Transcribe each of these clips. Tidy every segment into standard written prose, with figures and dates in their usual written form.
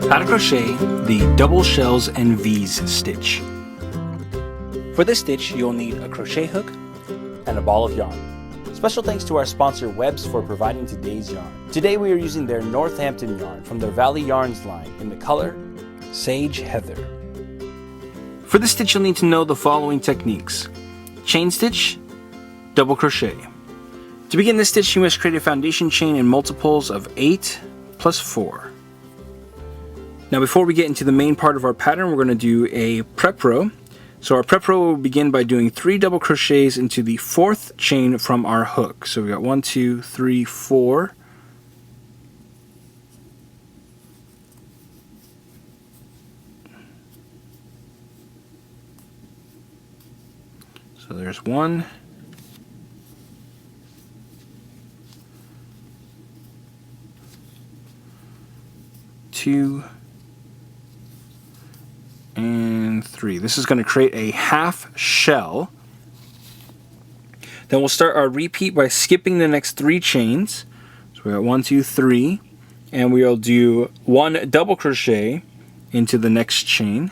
How to crochet the double shells and V's stitch. For this stitch, you'll need a crochet hook and a ball of yarn. Special thanks to our sponsor Webs for providing today's yarn. Today we are using their Northampton yarn from their Valley Yarns line in the color Sage Heather. For this stitch, you'll need to know the following techniques: chain stitch, double crochet. To begin this stitch, you must create a foundation chain in multiples of 8 plus 4. Now before we get into the main part of our pattern, we're going to do a prep row. So our prep row will begin by doing 3 double crochets into the 4th chain from our hook. So we got 1, 2, 3, 4. So there's 1. 2 and 3. This is going to create a half shell. Then we'll start our repeat by skipping the next 3 chains. So we got 1, 2, 3, and we'll do 1 double crochet into the next chain.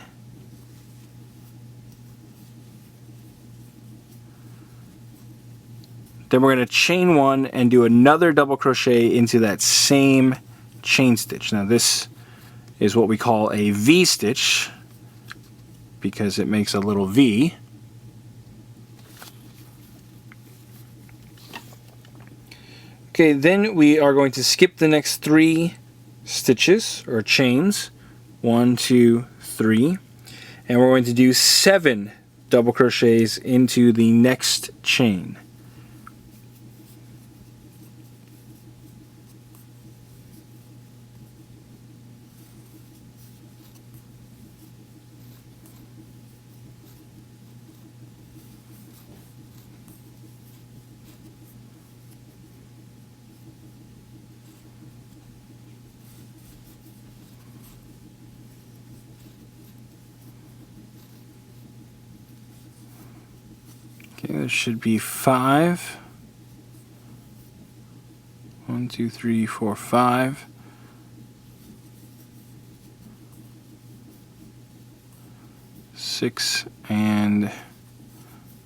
Then we're going to chain 1 and do another double crochet into that same chain stitch. Now this is what we call a V stitch because it makes a little V. Okay, then we are going to skip the next 3 stitches or chains. 1, 2, 3. And we're going to do 7 double crochets into the next chain. Okay, there should be 5. 1, 2, 3, 4, 5. 6 and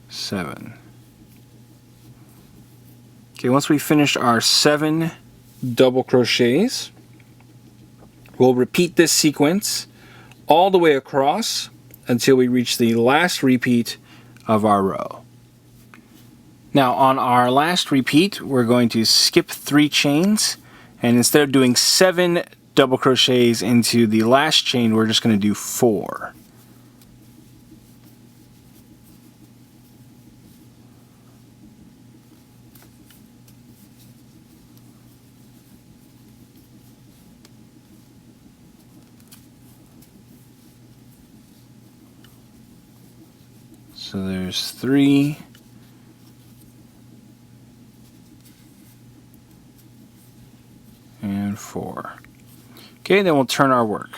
7. Okay, once we finish our 7 double crochets, we'll repeat this sequence all the way across until we reach the last repeat of our row. Now on our last repeat, we're going to skip 3 chains, and instead of doing 7 double crochets into the last chain, we're just going to do 4. So there's 3. And 4. Okay, then we'll turn our work.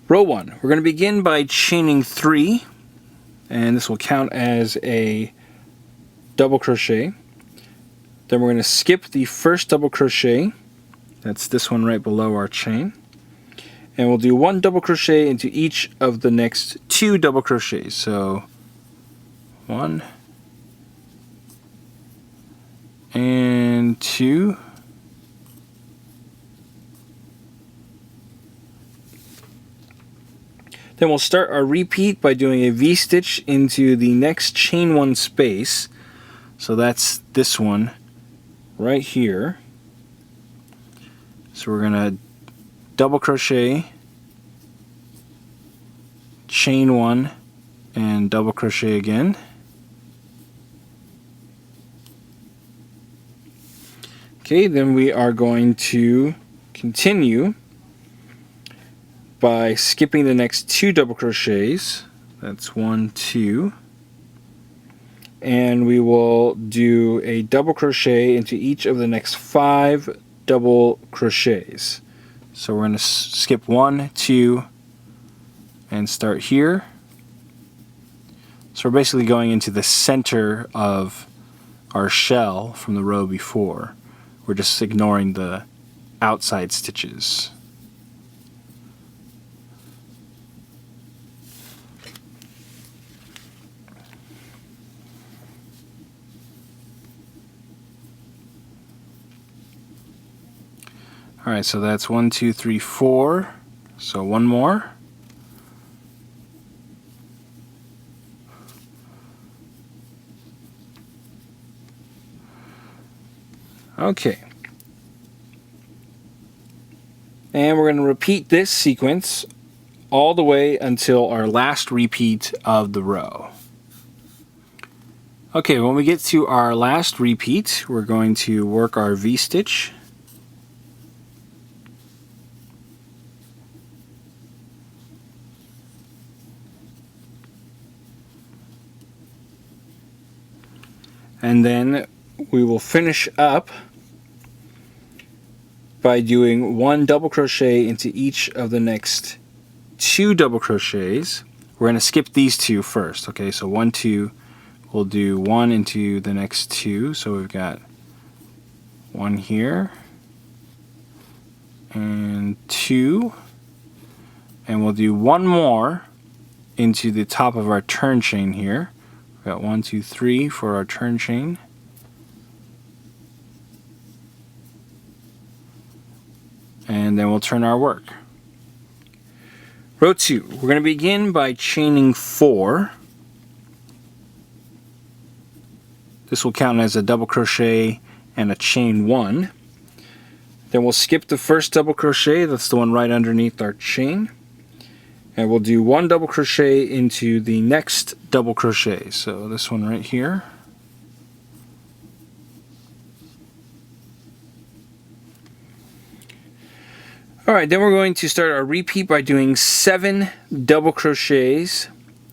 Row 1. We're going to begin by chaining 3, and this will count as a double crochet. Then we're going to skip the first double crochet. That's this one right below our chain. And we'll do 1 double crochet into each of the next 2 double crochets. So 1 and 2. Then we'll start our repeat by doing a V-stitch into the next chain 1 space. So that's this one right here. So we're going to double crochet, chain 1, and double crochet again. Okay, then we are going to continue by skipping the next 2 double crochets. That's 1, 2. And we will do a double crochet into each of the next 5 double crochets. So we're going to skip 1, 2, and start here. So we're basically going into the center of our shell from the row before. We're just ignoring the outside stitches. Alright, so that's 1, 2, 3, 4. So one more. Okay. And we're going to repeat this sequence all the way until our last repeat of the row. Okay, when we get to our last repeat, we're going to work our V-stitch. And then we will finish up by doing 1 double crochet into each of the next 2 double crochets. We're going to skip these 2 first. Okay, so 1, 2, we'll do 1 into the next 2. So we've got 1 here and 2, and we'll do 1 more into the top of our turn chain here. We've got 1, 2, 3 for our turn chain. And then we'll turn our work. Row 2, we're going to begin by chaining 4. This will count as a double crochet and a chain 1. Then we'll skip the first double crochet, that's the one right underneath our chain. And we'll do 1 double crochet into the next double crochet. So this one right here. Alright, then we're going to start our repeat by doing 7 double crochets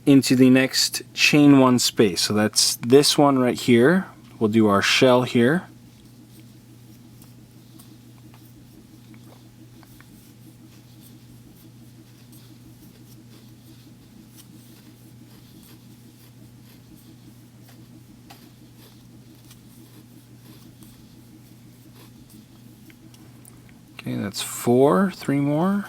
into the next chain 1 space. So that's this one right here. We'll do our shell here. Okay, that's 4, 3 more.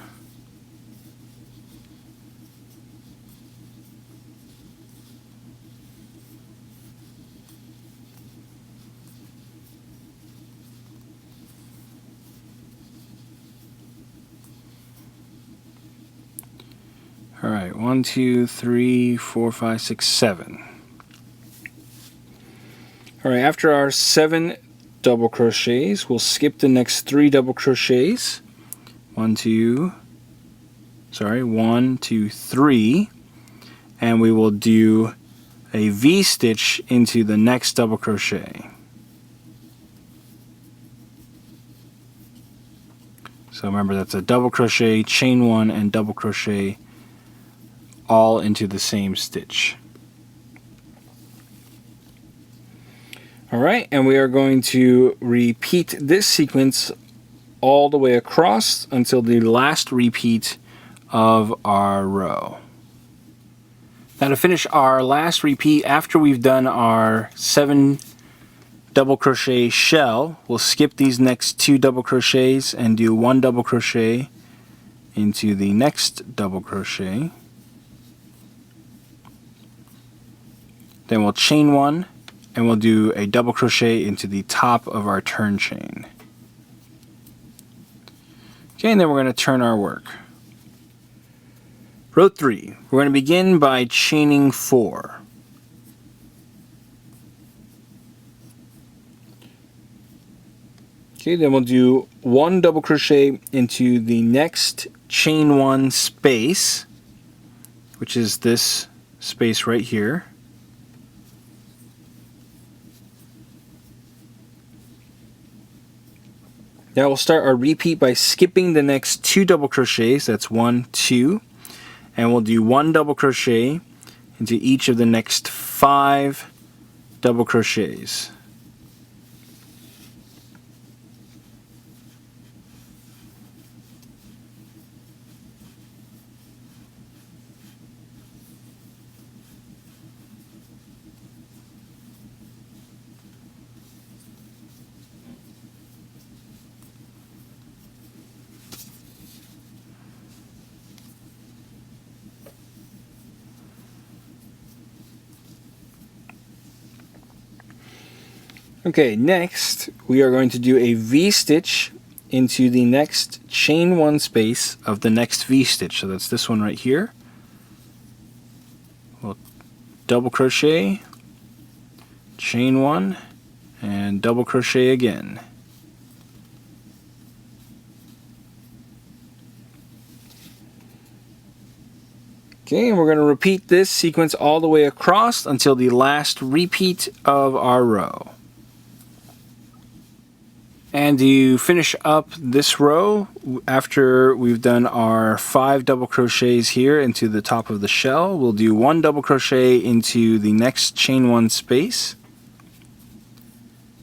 Alright, 1, 2, 3, 4, 5, 6, 7. Alright, after our 7 double crochets, we'll skip the next 3 double crochets. 1, 2, 3, and we will do a V-stitch into the next double crochet. So remember, that's a double crochet, chain 1, and double crochet all into the same stitch. Alright, and we are going to repeat this sequence all the way across until the last repeat of our row. Now to finish our last repeat after we've done our 7 double crochet shell, we'll skip these next 2 double crochets and do 1 double crochet into the next double crochet. Then we'll chain 1 and we'll do a double crochet into the top of our turn chain. Okay, and then we're going to turn our work. Row 3, we're going to begin by chaining 4. Okay, then we'll do 1 double crochet into the next chain 1 space, which is this space right here. Now we'll start our repeat by skipping the next 2 double crochets. That's 1, 2, and we'll do 1 double crochet into each of the next 5 double crochets. Okay, next we are going to do a V-stitch into the next chain 1 space of the next V-stitch. So that's this one right here. We'll double crochet, chain 1, and double crochet again. Okay, and we're going to repeat this sequence all the way across until the last repeat of our row. And to finish up this row, after we've done our 5 double crochets here into the top of the shell, we'll do 1 double crochet into the next chain 1 space.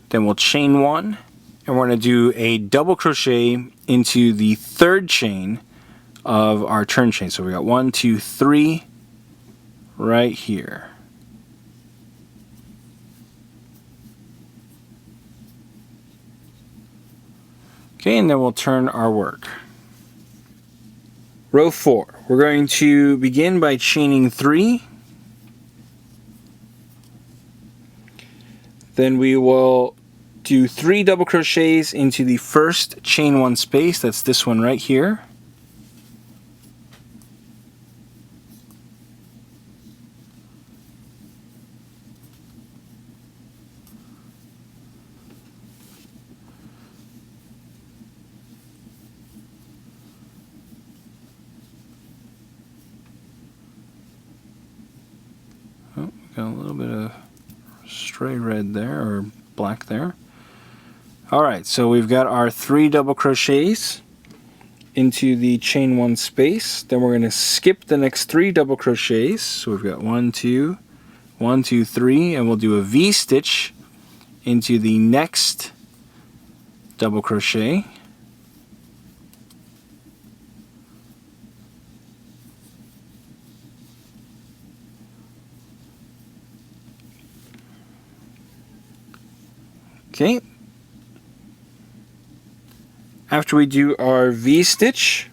Then we'll chain 1, and we're going to do a double crochet into the 3rd chain of our turn chain. So we got 1, 2, 3 right here. Okay, and then we'll turn our work. Row 4. We're going to begin by chaining 3. Then we will do 3 double crochets into the first chain 1 space. That's this one right here. Oh, got a little bit of stray red there, or black there. Alright, so we've got our 3 double crochets into the chain 1 space. Then we're going to skip the next 3 double crochets. So we've got 1, 2, 1, 2, 3, and we'll do a V-stitch into the next double crochet. Okay. After we do our V-stitch,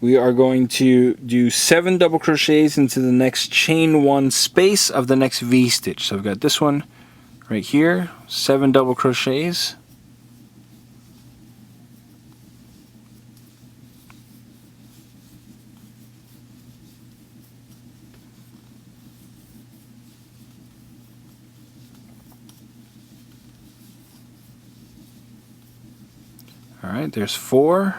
we are going to do 7 double crochets into the next chain 1 space of the next V-stitch. So I've got this one right here, 7 double crochets. Alright, there's 4.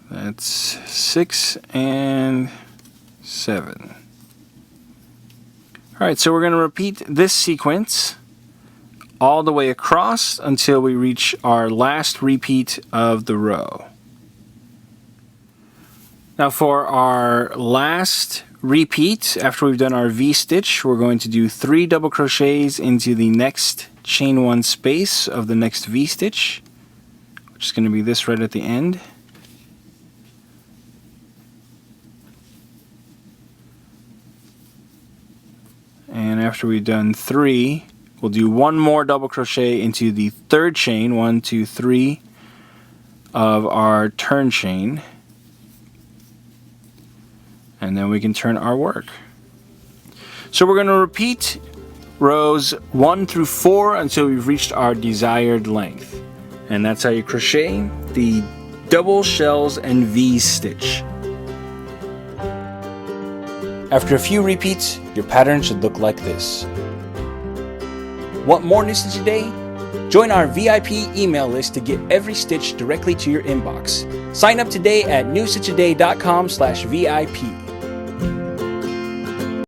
That's 6 and 7. Alright, so we're going to repeat this sequence all the way across until we reach our last repeat of the row. Now for our last repeat, after we've done our V-stitch, we're going to do 3 double crochets into the next chain 1 space of the next V-stitch, which is going to be this right at the end. And after we've done 3, we'll do 1 more double crochet into the 3rd chain, 1, 2, 3 of our turn chain, and then we can turn our work. So we're going to repeat rows 1 through 4 until we've reached our desired length, and that's how you crochet the double shells and V's stitch. After a few repeats, your pattern should look like this. Want more New Stitch a Day? Join our VIP email list to get every stitch directly to your inbox. Sign up today at newstitchaday.com/VIP.